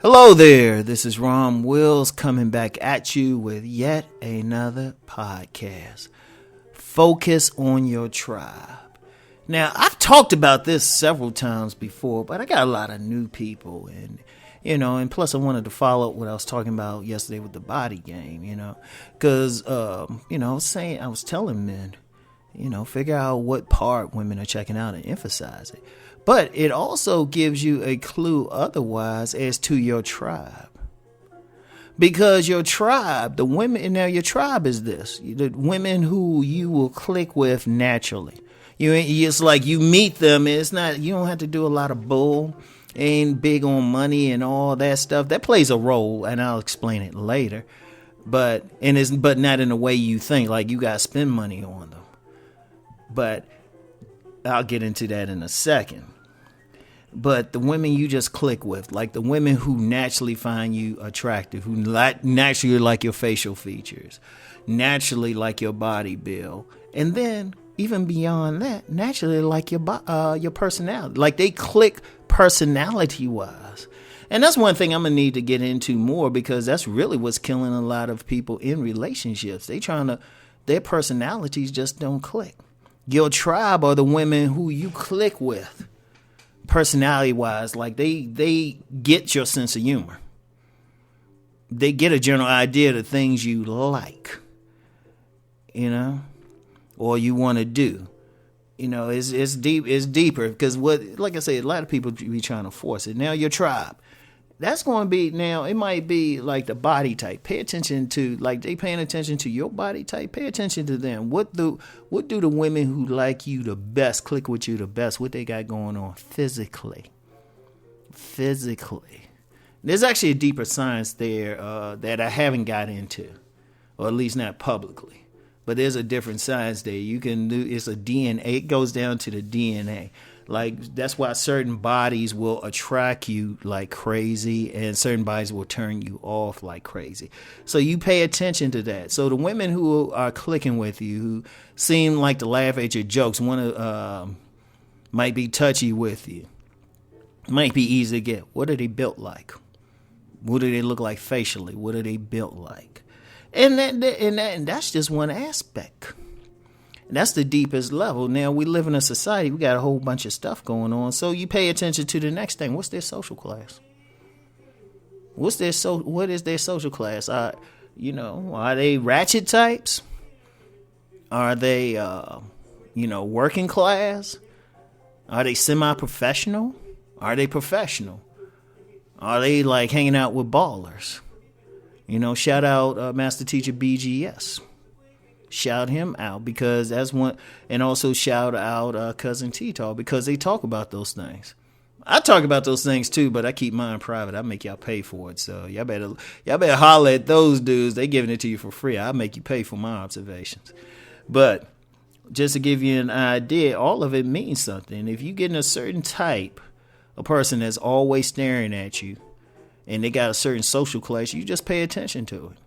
Hello there, this is Rom Wills coming back at you with yet another podcast. Focus on your tribe. Now, I've talked about this several times before, but I got a lot of new people and plus I wanted to follow up what I was talking about yesterday with the body game, because, I was telling men, figure out what part women are checking out and emphasize it. But it also gives you a clue otherwise as to your tribe. Because your tribe, the women, now your tribe is this, the women who you will click with naturally. It's like you meet them, it's not, you don't have to do a lot of bull, ain't big on money and all that stuff. That plays a role, and I'll explain it later. But not in the way you think, like you got to spend money on them. But I'll get into that in a second. But the women you just click with, like the women who naturally find you attractive, who naturally like your facial features, naturally like your body build, and then even beyond that, naturally like your personality. Like they click personality-wise. And that's one thing I'm going to need to get into more, because that's really what's killing a lot of people in relationships. Their personalities just don't click. Your tribe are the women who you click with. Personality-wise, like they get your sense of humor. They get a general idea of the things you like, or you want to do. It's deep. It's deeper because like I said, a lot of people be trying to force it. Now your tribe, that's going to be, now it might be like the body type. Pay attention to, like they paying attention to your body type. Pay attention to them. What do the women who like you the best, click with you the best, what they got going on physically? There's actually a deeper science there that I haven't got into, or at least not publicly. But there's a different science there. You can do, it's a DNA. It goes down to the DNA. Like, that's why certain bodies will attract you like crazy and certain bodies will turn you off like crazy. So you pay attention to that. So the women who are clicking with you, who seem like to laugh at your jokes, might be touchy with you, might be easy to get. What are they built like? What do they look like facially? What are they built like? And that's just one aspect. That's the deepest level. Now, we live in a society, we got a whole bunch of stuff going on. So you pay attention to the next thing. What's their social class? What is their social class? Are they ratchet types? Are they, working class? Are they semi-professional? Are they professional? Are they like hanging out with ballers? Shout out Master Teacher BGS. Shout him out, because that's one, and also shout out Cousin T-Tall, because they talk about those things. I talk about those things too, but I keep mine private. I make y'all pay for it, so y'all better holler at those dudes. They giving it to you for free. I make you pay for my observations. But just to give you an idea, all of it means something. If you get in a certain type, a person that's always staring at you, and they got a certain social class, you just pay attention to it.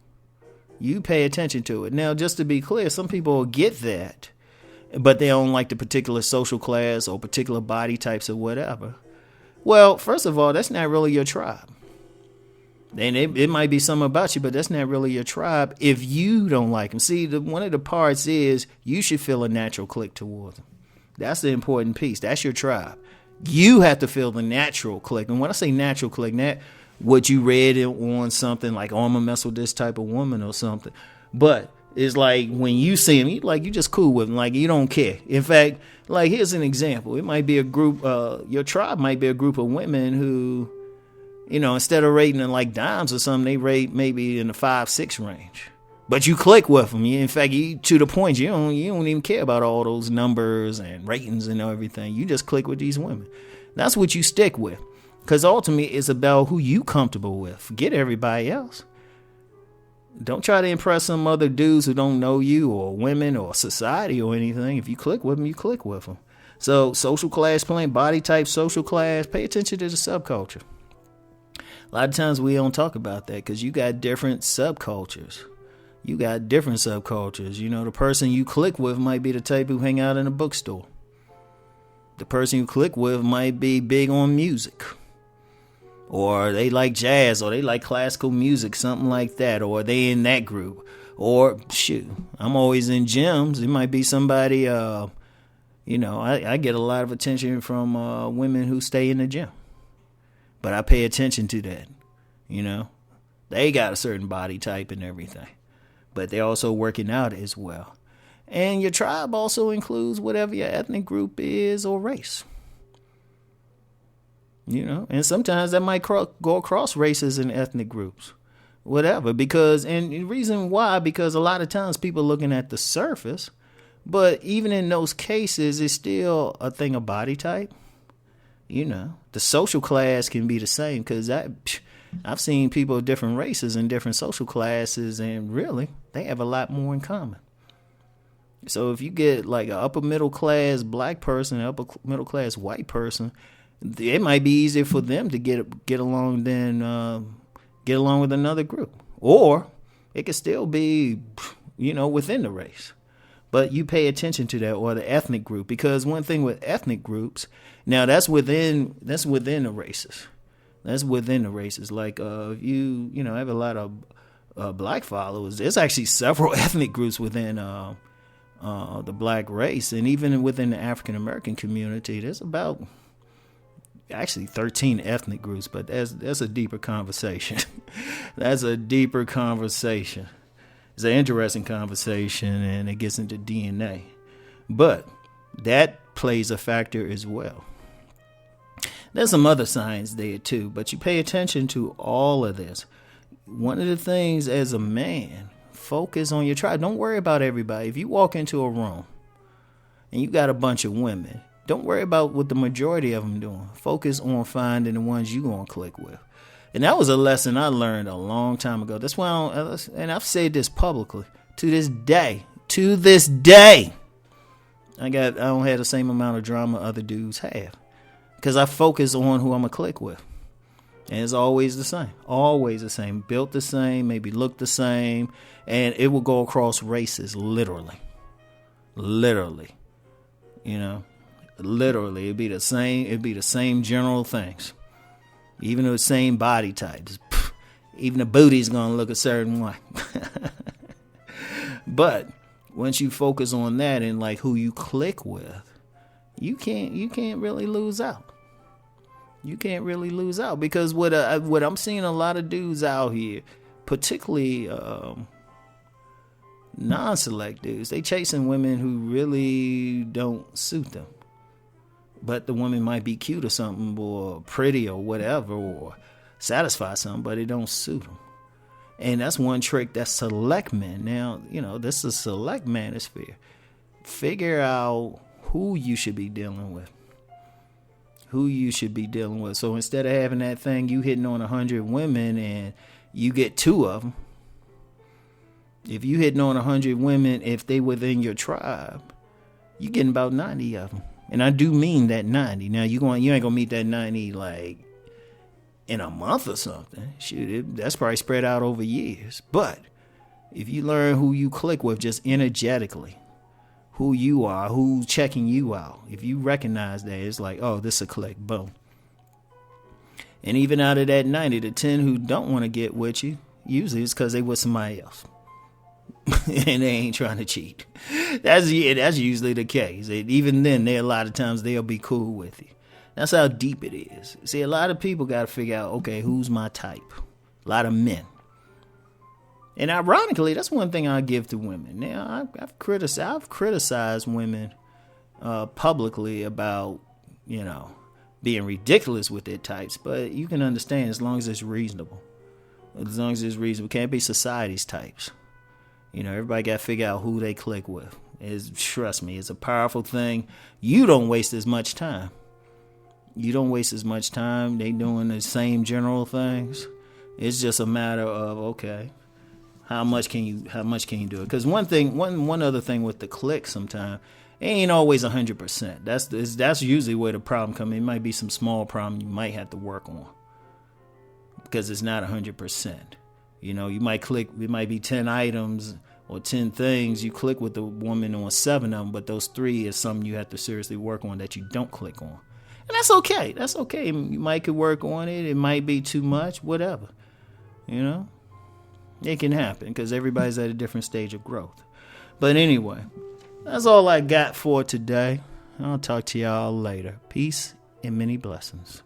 You pay attention to it. Now, just to be clear, some people will get that, but they don't like the particular social class or particular body types or whatever. Well, first of all, that's not really your tribe. And it might be something about you, but that's not really your tribe if you don't like them. See, one of the parts is you should feel a natural click towards them. That's the important piece. That's your tribe. You have to feel the natural click. And when I say natural click, that what you read on something like, oh, I'm gonna mess with this type of woman or something. But it's like when you see them, you just cool with them, like you don't care. In fact, like here's an example. It might be a group, your tribe might be a group of women who, instead of rating in like dimes or something, they rate maybe in the 5-6 range. But you click with them. In fact, to the point you don't even care about all those numbers and ratings and everything. You just click with these women. That's what you stick with. Because ultimately, it's about who you comfortable with. Forget everybody else. Don't try to impress some other dudes who don't know you, or women, or society, or anything. If you click with them, you click with them. So, social class playing, body type, social class, pay attention to the subculture. A lot of times we don't talk about that because you got different subcultures. The person you click with might be the type who hang out in a bookstore. The person you click with might be big on music. or they like jazz, or they like classical music, something like that, or they in that group. Or shoot, I'm always in gyms. It might be somebody, I get a lot of attention from women who stay in the gym. But I pay attention to that, They got a certain body type and everything. But they're also working out as well. And your tribe also includes whatever your ethnic group is or race. And sometimes that might go across races and ethnic groups. Whatever, and the reason why, because a lot of times people are looking at the surface, but even in those cases, it's still a thing of body type. The social class can be the same, because I've seen people of different races and different social classes, and really, they have a lot more in common. So if you get like an upper middle class black person, an upper middle class white person, it might be easier for them to get along than get along with another group. Or it could still be, within the race. But you pay attention to that, or the ethnic group, because one thing with ethnic groups, now that's within the races. That's within the races. Like if you have a lot of black followers, there's actually several ethnic groups within the black race, and even within the African American community, there's about actually 13 ethnic groups, but that's a deeper conversation. That's a deeper conversation. It's an interesting conversation, and it gets into DNA. But that plays a factor as well. There's some other signs there too, but you pay attention to all of this. One of the things as a man, focus on your tribe. Don't worry about everybody. If you walk into a room and you got a bunch of women, don't worry about what the majority of them doing. Focus on finding the ones you gonna click with. And that was a lesson I learned a long time ago. That's why and I've said this publicly. To this day, I don't have the same amount of drama other dudes have, because I focus on who I'm gonna click with. And it's always the same. Always the same. Built the same, maybe look the same, and it will go across races, literally. Literally. Literally, it'd be the same general things. Even the same body types. Even the booty's gonna look a certain way. But once you focus on that and like who you click with, you can't really lose out. You can't really lose out, because what I'm seeing a lot of dudes out here, particularly non-select dudes, they chasing women who really don't suit them. But the woman might be cute or something, or pretty or whatever, or satisfy something, but it don't suit them. And that's one trick that's select men. Now, this is select manosphere. Figure out who you should be dealing with. So instead of having that thing, you hitting on 100 women and you get 2 of them. If you hitting on 100 women, if they within your tribe, you getting about 90 of them. And I do mean that 90. Now you ain't gonna meet that 90 like in a month or something. Shoot, that's probably spread out over years. But if you learn who you click with just energetically, who you are, who's checking you out, if you recognize that, it's like, oh, this is a click, boom. And even out of that 90, the 10 who don't want to get with you, usually it's because they with somebody else. And they ain't trying to cheat. That's usually the case. And even then, a lot of times they'll be cool with you. That's how deep it is. See, a lot of people got to figure out, okay, who's my type? A lot of men. And ironically, that's one thing I give to women. Now, I've criticized women publicly about, being ridiculous with their types. But you can understand, as long as it's reasonable. As long as it's reasonable. It can't be society's types. Everybody got to figure out who they click with. Trust me, it's a powerful thing. You don't waste as much time. They doing the same general things. It's just a matter of, okay, how much can you do it? Because one other thing with the click sometimes, it ain't always 100%. That's usually where the problem comes in. It might be some small problem you might have to work on, because it's not 100%. You might click, it might be 10 items or 10 things. You click with the woman on 7 of them, but those 3 is something you have to seriously work on that you don't click on. And that's okay. That's okay. You might could work on it. It might be too much, whatever. You know? It can happen because everybody's at a different stage of growth. But anyway, that's all I got for today. I'll talk to y'all later. Peace and many blessings.